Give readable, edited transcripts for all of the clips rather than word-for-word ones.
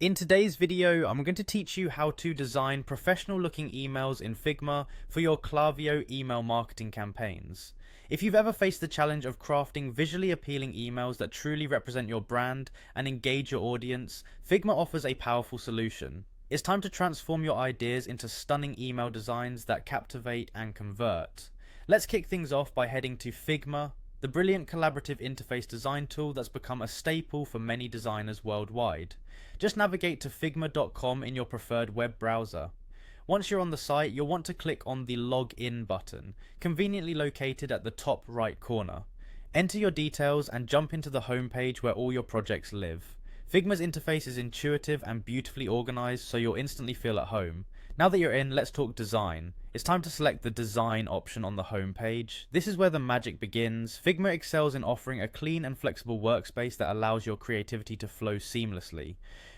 In today's video, I'm going to teach you how to design professional looking emails in Figma for your Klaviyo email marketing campaigns. If you've ever faced the challenge of crafting visually appealing emails that truly represent your brand and engage your audience, Figma offers a powerful solution. It's time to transform your ideas into stunning email designs that captivate and convert. Let's kick things off by heading to Figma, the brilliant collaborative interface design tool that's become a staple for many designers worldwide. Just navigate to figma.com in your preferred web browser. Once you're on the site, you'll want to click on the Login button, conveniently located at the top right corner. Enter your details and jump into the home page where all your projects live. Figma's interface is intuitive and beautifully organized, so you'll instantly feel at home. Now that you're in, let's talk design. It's time to select the design option on the home page. This is where the magic begins. Figma excels in offering a clean and flexible workspace that allows your creativity to flow seamlessly.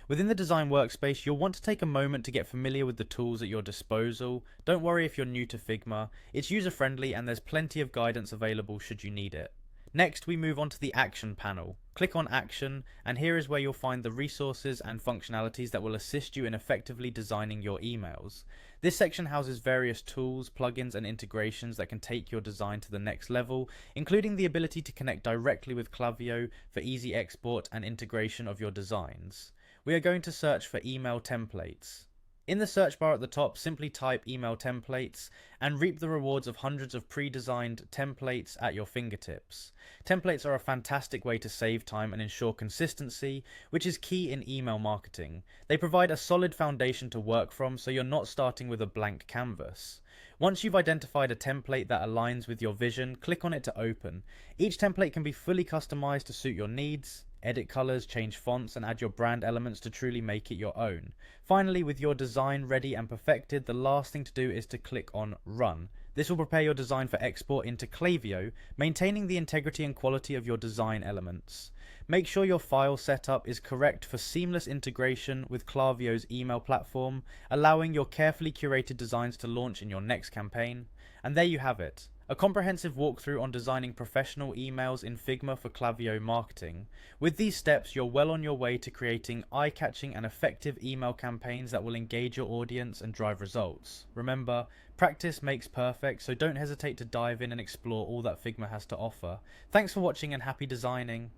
Within the design workspace, you'll want to take a moment to get familiar with the tools at your disposal. Don't worry if you're new to Figma. It's user-friendly and there's plenty of guidance available should you need it. Next, we move on to the Action panel. Click on Action, and here is where you'll find the resources and functionalities that will assist you in effectively designing your emails. This section houses various tools, plugins, and integrations that can take your design to the next level, including the ability to connect directly with Klaviyo for easy export and integration of your designs. We are going to search for email templates. In the search bar at the top, simply type email templates and reap the rewards of hundreds of pre-designed templates at your fingertips. Templates are a fantastic way to save time and ensure consistency, which is key in email marketing. They provide a solid foundation to work from, so you're not starting with a blank canvas. Once you've identified a template that aligns with your vision, click on it to open. Each template can be fully customized to suit your needs. Edit colors, change fonts, and add your brand elements to truly make it your own. Finally, with your design ready and perfected, the last thing to do is to click on Run. This will prepare your design for export into Klaviyo, maintaining the integrity and quality of your design elements. Make sure your file setup is correct for seamless integration with Klaviyo's email platform, allowing your carefully curated designs to launch in your next campaign. And there you have it. A comprehensive walkthrough on designing professional emails in Figma for Klaviyo marketing. With these steps, you're well on your way to creating eye-catching and effective email campaigns that will engage your audience and drive results. Remember, practice makes perfect, so don't hesitate to dive in and explore all that Figma has to offer. Thanks for watching and happy designing.